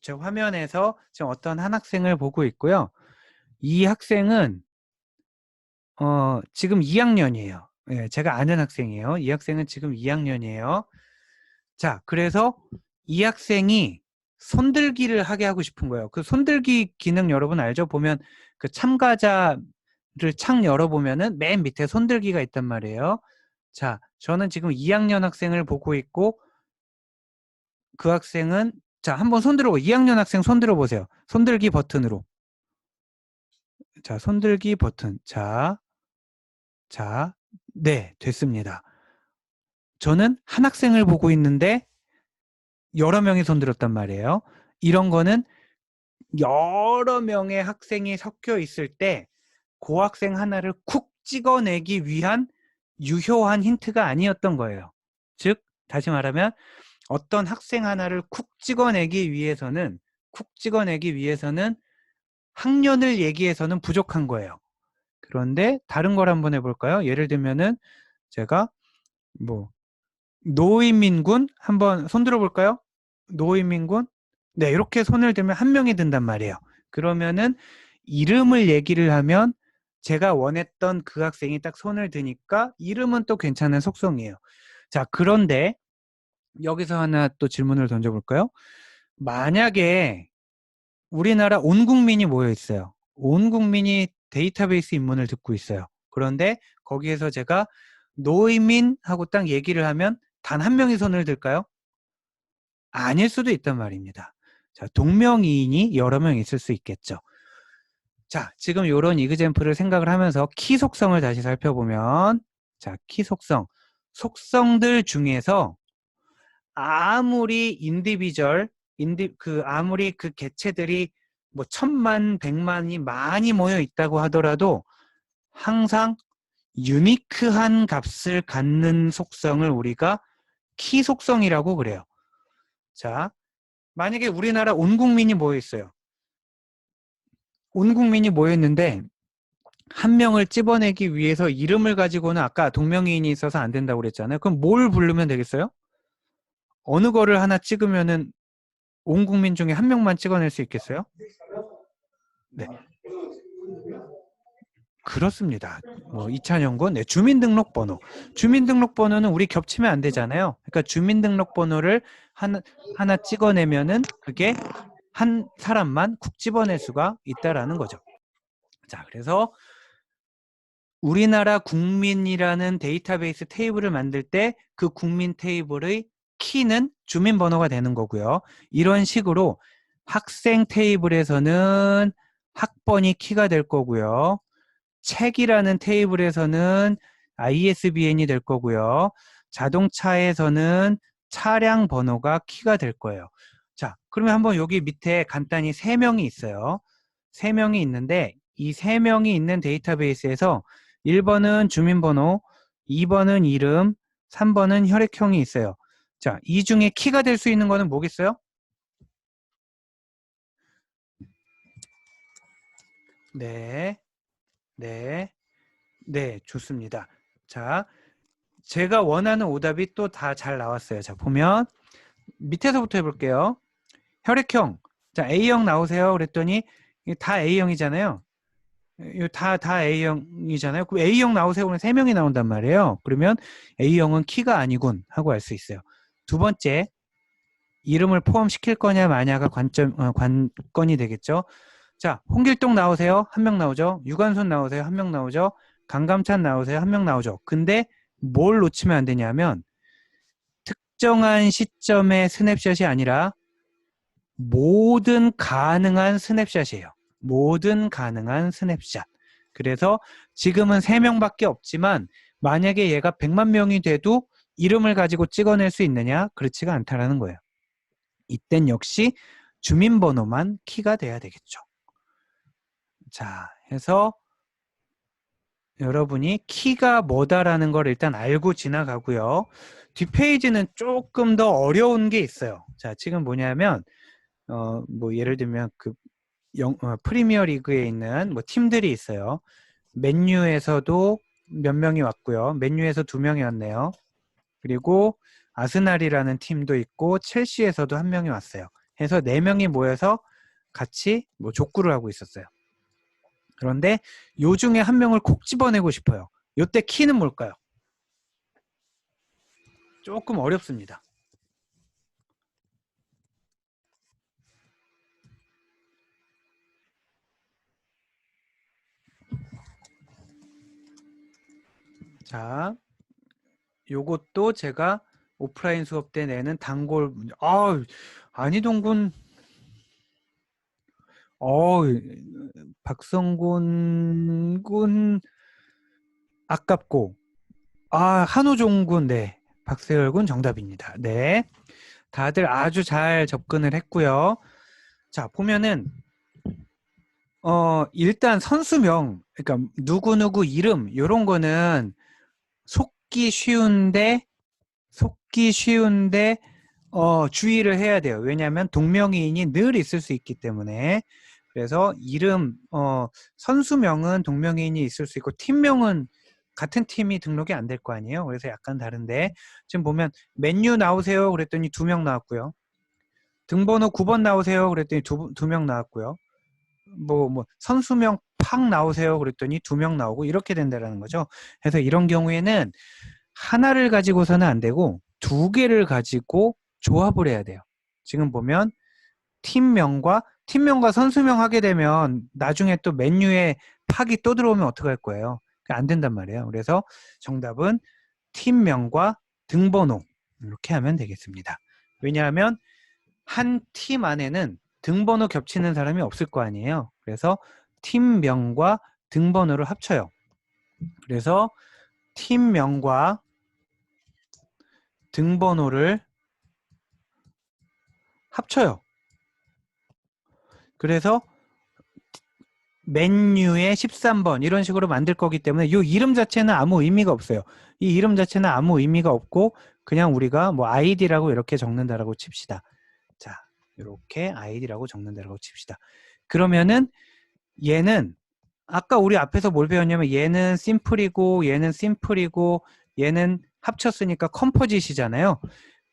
제 화면에서 지금 어떤 한 학생을 보고 있고요. 이 학생은 지금 2학년이에요. 예, 제가 아는 학생이에요. 이 학생은 지금 2학년이에요. 자, 그래서 이 학생이 손들기를 하게 하고 싶은 거예요. 그 손들기 기능 여러분 알죠? 보면 그 참가자를 창 열어보면은 맨 밑에 손들기가 있단 말이에요. 자, 저는 지금 2학년 학생을 보고 있고 그 학생은 자, 한번 손 들어보고 2학년 학생 손 들어보세요. 손들기 버튼으로. 자, 손들기 버튼. 자, 네, 됐습니다. 저는 한 학생을 보고 있는데 여러 명이 손 들었단 말이에요. 이런 거는 여러 명의 학생이 섞여 있을 때 그 학생 하나를 쿡 찍어내기 위한 유효한 힌트가 아니었던 거예요. 즉, 다시 말하면 어떤 학생 하나를 쿡 찍어내기 위해서는 학년을 얘기해서는 부족한 거예요. 그런데 다른 걸 한번 해볼까요? 예를 들면은 제가 노인민군 한번 손 들어볼까요? 노인민군? 네, 이렇게 손을 들면 한 명이 든단 말이에요. 그러면은 이름을 얘기를 하면 제가 원했던 그 학생이 딱 손을 드니까 이름은 또 괜찮은 속성이에요. 자, 그런데 여기서 하나 또 질문을 던져볼까요? 만약에 우리나라 온 국민이 모여 있어요. 온 국민이 데이터베이스 입문을 듣고 있어요. 그런데 거기에서 제가 노인민하고 딱 얘기를 하면 단 한 명이 손을 들까요? 아닐 수도 있단 말입니다. 자, 동명이인이 여러 명 있을 수 있겠죠. 자, 지금 이런 이그젬플을 생각을 하면서 키 속성을 다시 살펴보면 자, 키 속성들 중에서 아무리 아무리 그 개체들이 뭐 1000만, 100만이 많이 모여 있다고 하더라도 항상 유니크한 값을 갖는 속성을 우리가 키 속성이라고 그래요. 자, 만약에 우리나라 온 국민이 모여 있어요. 온 국민이 모여 있는데 한 명을 집어내기 위해서 이름을 가지고는 아까 동명이인이 있어서 안 된다고 그랬잖아요. 그럼 뭘 부르면 되겠어요? 어느 거를 하나 찍으면은 온 국민 중에 한 명만 찍어낼 수 있겠어요? 네. 그렇습니다. 이찬영군, 네, 주민등록번호. 주민등록번호는 우리 겹치면 안 되잖아요. 그러니까 주민등록번호를 하나 찍어내면은 그게 한 사람만 쿡 집어낼 수가 있다라는 거죠. 자, 그래서 우리나라 국민이라는 데이터베이스 테이블을 만들 때 그 국민 테이블의 키는 주민번호가 되는 거고요. 이런 식으로 학생 테이블에서는 학번이 키가 될 거고요. 책이라는 테이블에서는 ISBN이 될 거고요. 자동차에서는 차량 번호가 키가 될 거예요. 자, 그러면 한번 여기 밑에 간단히 3명이 있어요. 3명이 있는데 이 3명이 있는 데이터베이스에서 1번은 주민번호, 2번은 이름, 3번은 혈액형이 있어요. 자, 이 중에 키가 될 수 있는 거는 뭐겠어요? 네, 네, 네, 좋습니다. 자, 제가 원하는 오답이 또 다 잘 나왔어요. 자, 보면 밑에서부터 해볼게요. 혈액형. 자, A형 나오세요. 그랬더니 다 A형이잖아요. 이거 다 A형이잖아요. 그럼 A형 나오세요. 그러면 3명이 나온단 말이에요. 그러면 A형은 키가 아니군 하고 알 수 있어요. 두 번째, 이름을 포함시킬 거냐 마냐가 관건이 되겠죠. 자, 홍길동 나오세요. 1명 나오죠. 유관순 나오세요. 1명 나오죠. 강감찬 나오세요. 1명 나오죠. 근데 뭘 놓치면 안 되냐면 특정한 시점의 스냅샷이 아니라 모든 가능한 스냅샷이에요. 모든 가능한 스냅샷. 그래서 지금은 3명밖에 없지만 만약에 얘가 100만 명이 돼도 이름을 가지고 찍어낼 수 있느냐? 그렇지가 않다라는 거예요. 이땐 역시 주민번호만 키가 돼야 되겠죠. 자, 해서 여러분이 키가 뭐다라는 걸 일단 알고 지나가고요. 뒷페이지는 조금 더 어려운 게 있어요. 자, 지금 뭐냐면 뭐 예를 들면 그 프리미어 리그에 있는 뭐 팀들이 있어요. 맨유에서도 몇 명이 왔고요. 맨유에서 2명이 왔네요. 그리고 아스날이라는 팀도 있고 첼시에서도 1명이 왔어요. 해서 4명이 모여서 같이 뭐 족구를 하고 있었어요. 그런데 요 중에 1명을 콕 집어내고 싶어요. 요때 키는 뭘까요? 조금 어렵습니다. 자, 요것도 제가 오프라인 수업 때 내는 단골 문제. 안희동군, 박성곤 군 아깝고, 한우종 군, 네, 박세열 군 정답입니다. 네, 다들 아주 잘 접근을 했고요. 자, 보면은 일단 선수명, 그러니까 누구누구 이름 요런 거는 속기 쉬운데 주의를 해야 돼요. 왜냐하면 동명이인이 늘 있을 수 있기 때문에. 그래서 이름, 선수명은 동명이인이 있을 수 있고 팀명은 같은 팀이 등록이 안 될 거 아니에요. 그래서 약간 다른데 지금 보면 맨유 나오세요 그랬더니 2명 나왔고요. 등번호 9번 나오세요 그랬더니 두 명 나왔고요. 뭐 선수명 팍 나오세요 그랬더니 2명 나오고 이렇게 된다는 거죠. 그래서 이런 경우에는 하나를 가지고서는 안 되고 2개를 가지고 조합을 해야 돼요. 지금 보면 팀명과 선수명 하게 되면 나중에 또 맨유에 팍이 또 들어오면 어떡할 거예요? 안 된단 말이에요. 그래서 정답은 팀명과 등번호 이렇게 하면 되겠습니다. 왜냐하면 한 팀 안에는 등번호 겹치는 사람이 없을 거 아니에요. 그래서 팀명과 등번호를 합쳐요. 그래서 팀명과 등번호를 합쳐요. 그래서 맨유의 13번 이런 식으로 만들 거기 때문에 이 이름 자체는 아무 의미가 없어요. 이 이름 자체는 아무 의미가 없고 그냥 우리가 뭐 아이디라고 이렇게 적는다라고 칩시다. 자, 이렇게 아이디라고 적는다라고 칩시다. 그러면은 얘는 아까 우리 앞에서 뭘 배웠냐면 얘는 심플이고 얘는 심플이고 얘는 합쳤으니까 컴포짓이잖아요.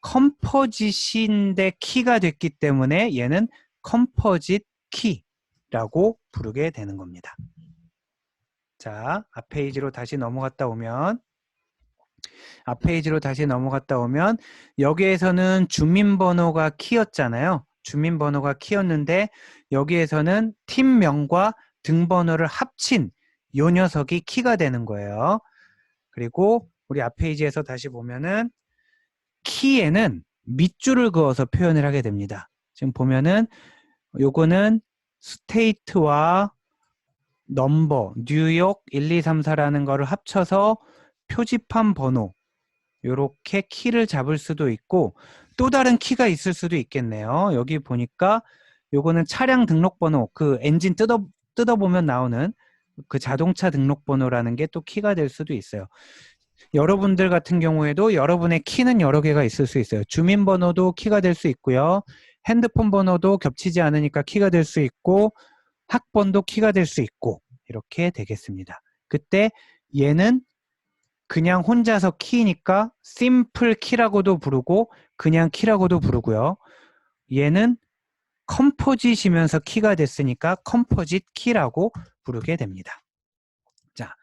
컴포짓인데 키가 됐기 때문에 얘는 컴포짓 키라고 부르게 되는 겁니다. 자, 앞 페이지로 다시 넘어갔다 오면 여기에서는 주민번호가 키였잖아요. 주민번호가 키였는데 여기에서는 팀명과 등번호를 합친 요 녀석이 키가 되는 거예요. 그리고 우리 앞 페이지에서 다시 보면은 키에는 밑줄을 그어서 표현을 하게 됩니다. 지금 보면은 요거는 스테이트와 넘버, 뉴욕 1, 2, 3, 4라는 거를 합쳐서 표지판 번호 요렇게 키를 잡을 수도 있고 또 다른 키가 있을 수도 있겠네요. 여기 보니까 요거는 차량 등록번호, 그 엔진 뜯어보면 나오는 그 자동차 등록번호라는 게 또 키가 될 수도 있어요. 여러분들 같은 경우에도 여러분의 키는 여러 개가 있을 수 있어요. 주민번호도 키가 될 수 있고요. 핸드폰 번호도 겹치지 않으니까 키가 될 수 있고 학번도 키가 될 수 있고 이렇게 되겠습니다. 그때 얘는 그냥 혼자서 키니까 심플 키라고도 부르고 그냥 키라고도 부르고요. 얘는 컴포짓이면서 키가 됐으니까 컴포짓 키라고 부르게 됩니다. 자,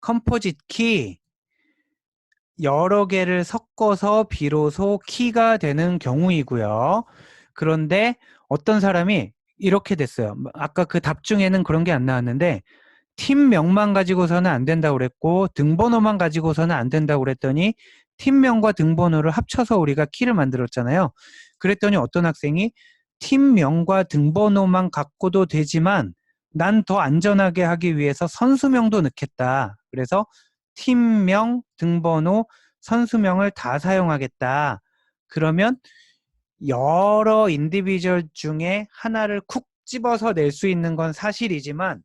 컴포짓 키 여러 개를 섞어서 비로소 키가 되는 경우이고요. 그런데 어떤 사람이 이렇게 됐어요. 아까 그 답 중에는 그런 게 안 나왔는데 팀명만 가지고서는 안 된다고 그랬고 등번호만 가지고서는 안 된다고 그랬더니 팀명과 등번호를 합쳐서 우리가 키를 만들었잖아요. 그랬더니 어떤 학생이 팀명과 등번호만 갖고도 되지만 난 더 안전하게 하기 위해서 선수명도 넣겠다. 그래서 팀명, 등번호, 선수명을 다 사용하겠다. 그러면 여러 인디비주얼 중에 하나를 쿡 집어서 낼 수 있는 건 사실이지만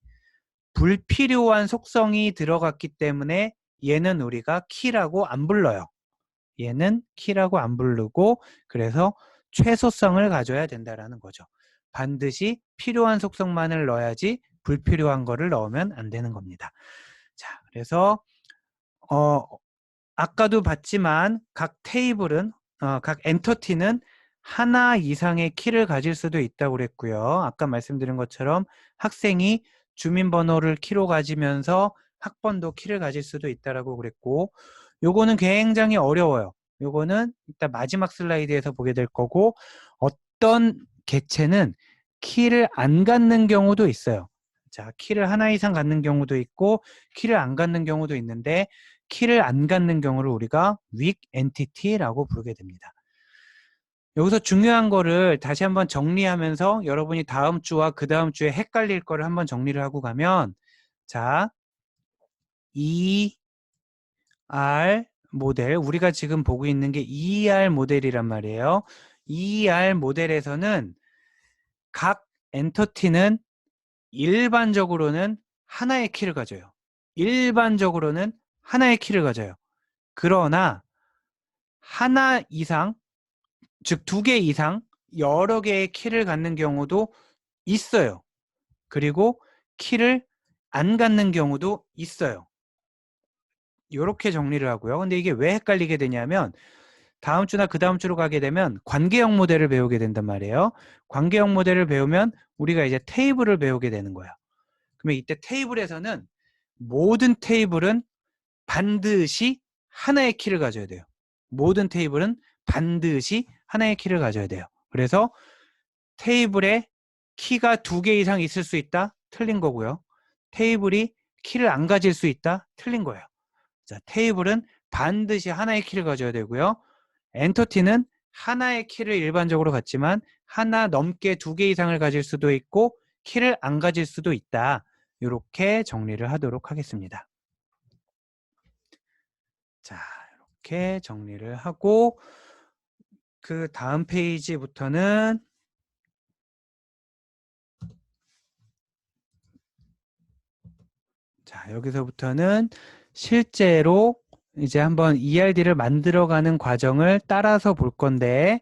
불필요한 속성이 들어갔기 때문에 얘는 우리가 키라고 안 불러요. 얘는 키라고 안 부르고 그래서 최소성을 가져야 된다라는 거죠. 반드시 필요한 속성만을 넣어야지 불필요한 거를 넣으면 안 되는 겁니다. 자, 그래서 아까도 봤지만 각 테이블은 각 엔터티는 하나 이상의 키를 가질 수도 있다고 그랬고요. 아까 말씀드린 것처럼 학생이 주민번호를 키로 가지면서 학번도 키를 가질 수도 있다라고 그랬고 요거는 굉장히 어려워요. 요거는 이따 마지막 슬라이드에서 보게 될 거고 어떤 개체는 키를 안 갖는 경우도 있어요. 자, 키를 하나 이상 갖는 경우도 있고 키를 안 갖는 경우도 있는데 키를 안 갖는 경우를 우리가 weak entity라고 부르게 됩니다. 여기서 중요한 거를 다시 한번 정리하면서 여러분이 다음 주와 그 다음 주에 헷갈릴 거를 한번 정리를 하고 가면 자, ER 모델 우리가 지금 보고 있는 게 ER 모델이란 말이에요. ER 모델에서는 각 엔터티는 일반적으로는 하나의 키를 가져요. 일반적으로는 하나의 키를 가져요. 그러나 하나 이상, 즉 2개 이상 여러 개의 키를 갖는 경우도 있어요. 그리고 키를 안 갖는 경우도 있어요. 이렇게 정리를 하고요. 근데 이게 왜 헷갈리게 되냐면 다음 주나 그 다음 주로 가게 되면 관계형 모델을 배우게 된단 말이에요. 관계형 모델을 배우면 우리가 이제 테이블을 배우게 되는 거예요. 그러면 이때 테이블에서는 모든 테이블은 반드시 하나의 키를 가져야 돼요. 모든 테이블은 반드시 하나의 키를 가져야 돼요. 그래서 테이블에 키가 2개 이상 있을 수 있다? 틀린 거고요. 테이블이 키를 안 가질 수 있다? 틀린 거예요. 자, 테이블은 반드시 하나의 키를 가져야 되고요. 엔터티는 하나의 키를 일반적으로 갖지만 하나 넘게 2개 이상을 가질 수도 있고 키를 안 가질 수도 있다. 이렇게 정리를 하도록 하겠습니다. 자, 이렇게 정리를 하고 그 다음 페이지부터는 자, 여기서부터는 실제로 이제 한번 ERD를 만들어가는 과정을 따라서 볼 건데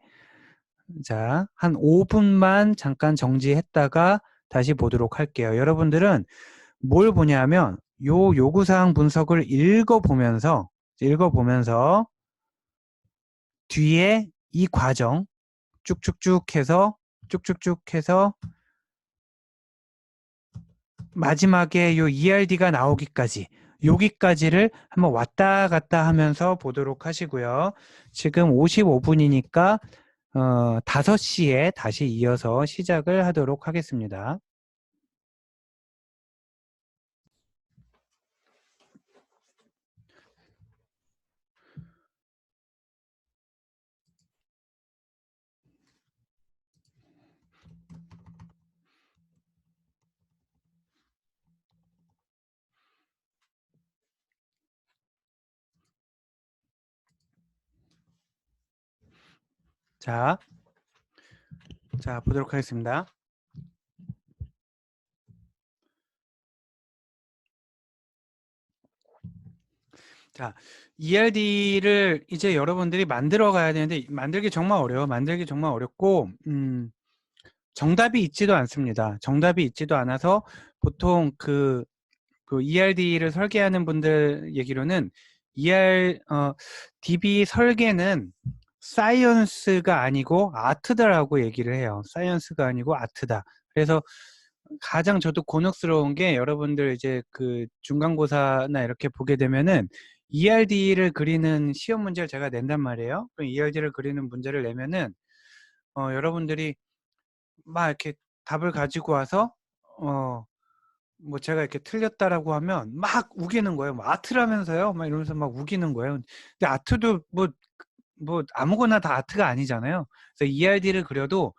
자, 한 5분만 잠깐 정지했다가 다시 보도록 할게요. 여러분들은 뭘 보냐면 요 요구사항 분석을 읽어보면서 뒤에 이 과정 쭉쭉쭉 해서 마지막에 요 ERD가 나오기까지 여기까지를 한번 왔다 갔다 하면서 보도록 하시고요. 지금 55분이니까 5시에 다시 이어서 시작을 하도록 하겠습니다. 자, 보도록 하겠습니다. 자, ERD를 이제 여러분들이 만들어 가야 되는데 만들기 정말 어려워. 만들기 정말 어렵고 정답이 있지도 않습니다. 정답이 있지도 않아서 보통 그 ERD를 설계하는 분들 얘기로는 DB 설계는 사이언스가 아니고 아트다라고 얘기를 해요. 사이언스가 아니고 아트다. 그래서 가장 저도 곤혹스러운 게 여러분들 이제 그 중간고사나 이렇게 보게 되면은 ERD를 그리는 시험 문제를 제가 낸단 말이에요. 그럼 ERD를 그리는 문제를 내면은 여러분들이 막 이렇게 답을 가지고 와서 뭐 제가 이렇게 틀렸다라고 하면 막 우기는 거예요. 뭐 아트라면서요? 막 이러면서 막 우기는 거예요. 근데 아트도 뭐 아무거나 다 아트가 아니잖아요. 그래서 ERD를 그려도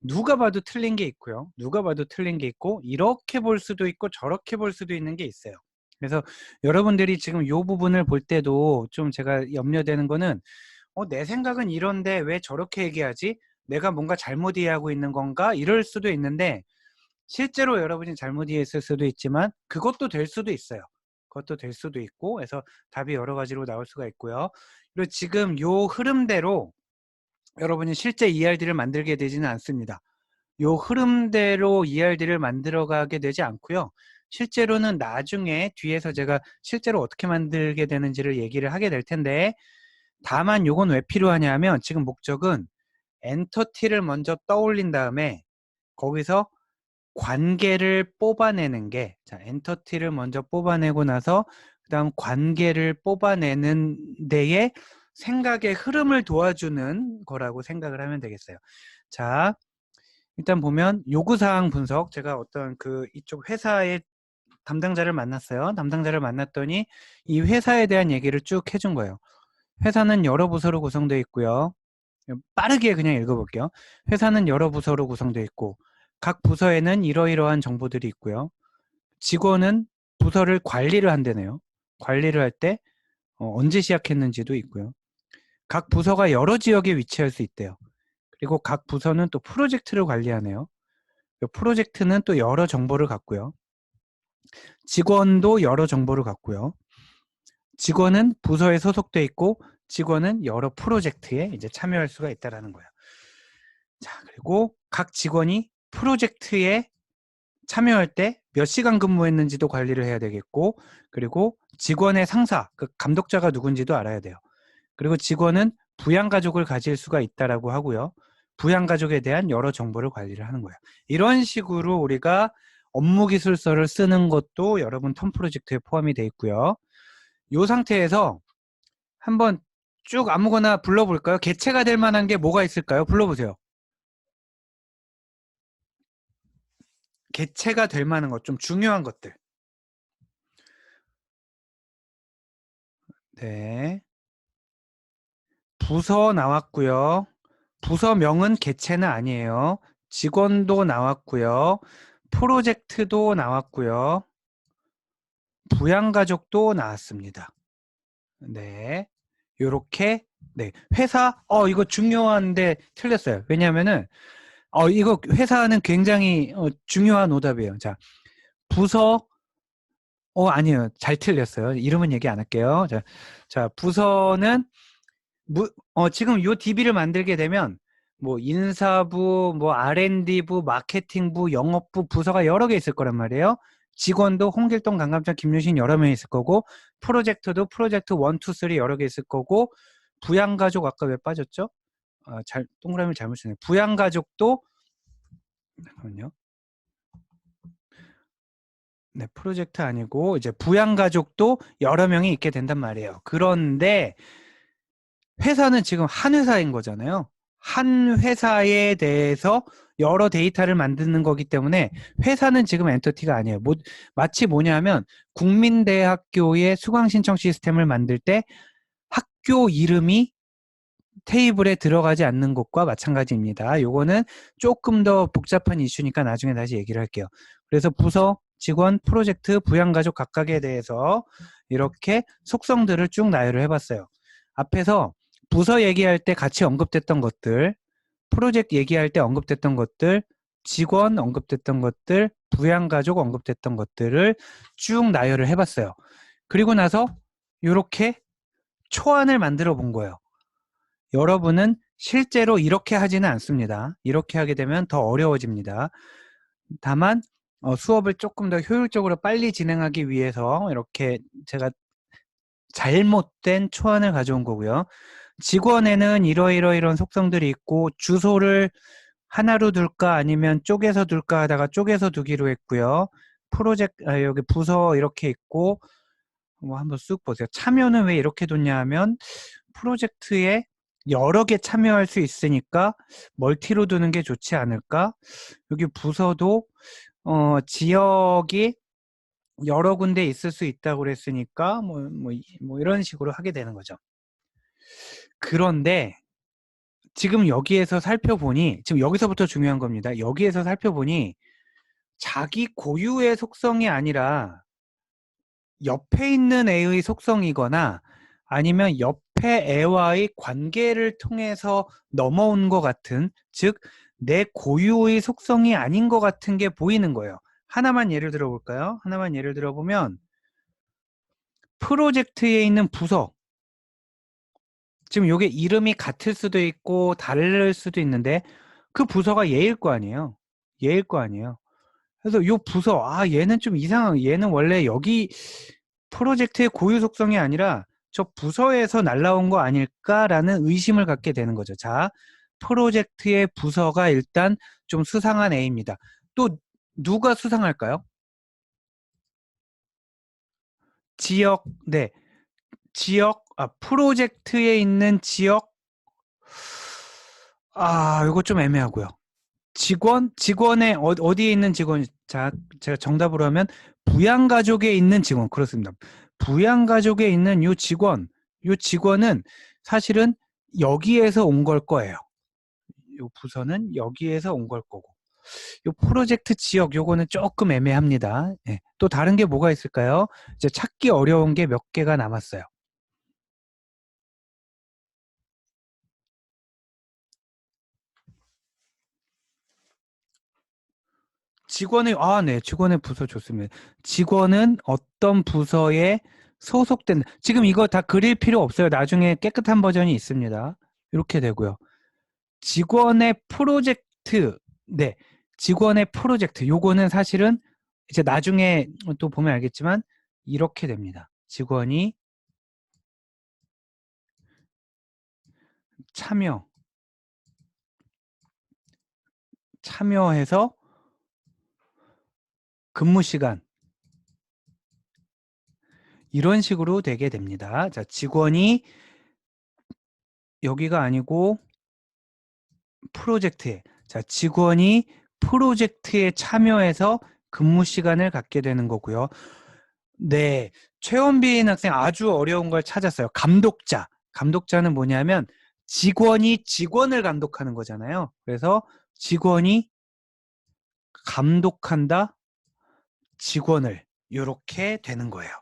누가 봐도 틀린 게 있고요. 누가 봐도 틀린 게 있고 이렇게 볼 수도 있고 저렇게 볼 수도 있는 게 있어요. 그래서 여러분들이 지금 이 부분을 볼 때도 좀 제가 염려되는 거는 내 생각은 이런데 왜 저렇게 얘기하지? 내가 뭔가 잘못 이해하고 있는 건가? 이럴 수도 있는데 실제로 여러분이 잘못 이해했을 수도 있지만 그것도 될 수도 있어요. 그것도 될 수도 있고 그래서 답이 여러 가지로 나올 수가 있고요. 그리고 지금 요 흐름대로 여러분이 실제 ERD를 만들게 되지는 않습니다. 요 흐름대로 ERD를 만들어가게 되지 않고요. 실제로는 나중에 뒤에서 제가 실제로 어떻게 만들게 되는지를 얘기를 하게 될 텐데 다만 요건 왜 필요하냐면 지금 목적은 엔터티를 먼저 떠올린 다음에 거기서 관계를 뽑아내는 게 자, 엔터티를 먼저 뽑아내고 나서 그 다음 관계를 뽑아내는 데에 생각의 흐름을 도와주는 거라고 생각을 하면 되겠어요. 자, 일단 보면 요구사항 분석 제가 어떤 그 이쪽 회사의 담당자를 만났어요. 담당자를 만났더니 이 회사에 대한 얘기를 쭉 해준 거예요. 회사는 여러 부서로 구성되어 있고요. 빠르게 그냥 읽어볼게요. 회사는 여러 부서로 구성되어 있고 각 부서에는 이러이러한 정보들이 있고요. 직원은 부서를 관리를 한다네요. 관리를 할 때 언제 시작했는지도 있고요. 각 부서가 여러 지역에 위치할 수 있대요. 그리고 각 부서는 또 프로젝트를 관리하네요. 프로젝트는 또 여러 정보를 갖고요. 직원도 여러 정보를 갖고요. 직원은 부서에 소속돼 있고 직원은 여러 프로젝트에 이제 참여할 수가 있다라는 거예요. 자, 그리고 각 직원이 프로젝트에 참여할 때 몇 시간 근무했는지도 관리를 해야 되겠고 그리고 직원의 상사, 그 감독자가 누군지도 알아야 돼요. 그리고 직원은 부양가족을 가질 수가 있다라고 하고요. 부양가족에 대한 여러 정보를 관리를 하는 거예요. 이런 식으로 우리가 업무기술서를 쓰는 것도 여러분 턴 프로젝트에 포함이 되어 있고요. 이 상태에서 한번 쭉 아무거나 불러볼까요? 개체가 될 만한 게 뭐가 있을까요? 불러보세요. 개체가 될 만한 것, 좀 중요한 것들. 네. 부서 나왔고요. 부서명은 개체는 아니에요. 직원도 나왔고요. 프로젝트도 나왔고요. 부양가족도 나왔습니다. 네. 요렇게, 네. 회사, 이거 중요한데 틀렸어요. 왜냐면은, 이거 회사는 굉장히 중요한 오답이에요. 자, 부서, 아니에요. 잘 틀렸어요. 이름은 얘기 안 할게요. 자, 부서는 지금 요 DB를 만들게 되면 뭐 인사부, 뭐 R&D부, 마케팅부, 영업부 부서가 여러 개 있을 거란 말이에요. 직원도 홍길동, 강감찬, 김유신 여러 명 있을 거고 프로젝트도 프로젝트 1, 2, 3 여러 개 있을 거고 부양가족 아까 왜 빠졌죠? 동그라미 잘못 쓰네. 부양가족도 잠깐만요. 네, 프로젝트 아니고 이제 부양가족도 여러 명이 있게 된단 말이에요. 그런데 회사는 지금 한 회사인 거잖아요. 한 회사에 대해서 여러 데이터를 만드는 거기 때문에 회사는 지금 엔터티가 아니에요. 마치 뭐냐면 국민대학교의 수강신청 시스템을 만들 때 학교 이름이 테이블에 들어가지 않는 것과 마찬가지입니다. 요거는 조금 더 복잡한 이슈니까 나중에 다시 얘기를 할게요. 그래서 부서, 직원, 프로젝트, 부양가족 각각에 대해서 이렇게 속성들을 쭉 나열을 해봤어요. 앞에서 부서 얘기할 때 같이 언급됐던 것들, 프로젝트 얘기할 때 언급됐던 것들, 직원 언급됐던 것들, 부양가족 언급됐던 것들을 쭉 나열을 해봤어요. 그리고 나서 이렇게 초안을 만들어 본 거예요. 여러분은 실제로 이렇게 하지는 않습니다. 이렇게 하게 되면 더 어려워집니다. 다만 수업을 조금 더 효율적으로 빨리 진행하기 위해서 이렇게 제가 잘못된 초안을 가져온 거고요. 직원에는 이러이러이런 속성들이 있고 주소를 하나로 둘까 아니면 쪼개서 둘까 하다가 쪼개서 두기로 했고요. 여기 부서 이렇게 있고 뭐 한번 쑥 보세요. 참여는 왜 이렇게 뒀냐 하면 프로젝트에 여러 개 참여할 수 있으니까 멀티로 두는 게 좋지 않을까? 여기 부서도 지역이 여러 군데 있을 수 있다고 그랬으니까 뭐 이런 식으로 하게 되는 거죠. 그런데 지금 여기에서 살펴보니 지금 여기서부터 중요한 겁니다. 여기에서 살펴보니 자기 고유의 속성이 아니라 옆에 있는 애의 속성이거나 아니면 옆에 애와의 관계를 통해서 넘어온 것 같은, 즉 내 고유의 속성이 아닌 것 같은 게 보이는 거예요. 하나만 예를 들어 볼까요? 하나만 예를 들어 보면 프로젝트에 있는 부서, 지금 이게 이름이 같을 수도 있고 다를 수도 있는데 그 부서가 얘일 거 아니에요. 얘일 거 아니에요. 그래서 이 부서, 얘는 좀 이상한, 얘는 원래 여기 프로젝트의 고유 속성이 아니라 저 부서에서 날라온 거 아닐까라는 의심을 갖게 되는 거죠. 자, 프로젝트의 부서가 일단 좀 수상한 A입니다. 또 누가 수상할까요? 지역, 네. 프로젝트에 있는 지역, 이거 좀 애매하고요. 직원의 어디에 있는 직원, 자, 제가 정답으로 하면 부양가족에 있는 직원, 그렇습니다. 부양가족에 있는 요 직원은 사실은 여기에서 온 걸 거예요. 요 부서는 여기에서 온 걸 거고. 요 프로젝트 지역, 요거는 조금 애매합니다. 예. 또 다른 게 뭐가 있을까요? 이제 찾기 어려운 게 몇 개가 남았어요. 네, 직원의 부서 좋습니다. 직원은 어떤 부서에 소속된, 지금 이거 다 그릴 필요 없어요. 나중에 깨끗한 버전이 있습니다. 이렇게 되고요. 직원의 프로젝트, 네, 직원의 프로젝트, 요거는 사실은 이제 나중에 또 보면 알겠지만 이렇게 됩니다. 직원이 참여해서 근무 시간, 이런 식으로 되게 됩니다. 자, 직원이 여기가 아니고 직원이 프로젝트에 참여해서 근무 시간을 갖게 되는 거고요. 네, 최원빈 학생 아주 어려운 걸 찾았어요. 감독자. 감독자는 뭐냐면 직원이 직원을 감독하는 거잖아요. 그래서 직원이 감독한다, 직원을. 이렇게 되는 거예요.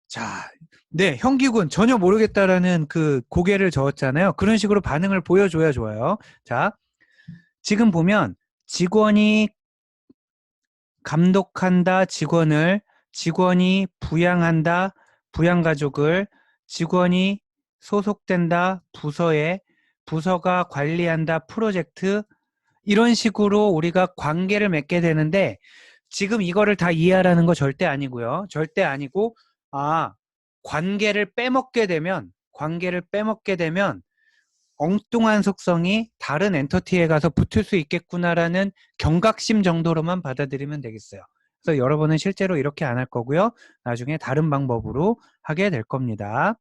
자, 네, 형기군 전혀 모르겠다라는 그 고개를 저었잖아요. 그런 식으로 반응을 보여줘야 좋아요. 자, 지금 보면 직원이 감독한다, 직원이 부양한다, 부양가족을, 직원이 소속된다, 부서가 관리한다, 프로젝트, 이런 식으로 우리가 관계를 맺게 되는데 지금 이거를 다 이해하라는 거 절대 아니고요. 절대 아니고 관계를 빼먹게 되면 엉뚱한 속성이 다른 엔터티에 가서 붙을 수 있겠구나라는 경각심 정도로만 받아들이면 되겠어요. 그래서 여러분은 실제로 이렇게 안 할 거고요. 나중에 다른 방법으로 하게 될 겁니다.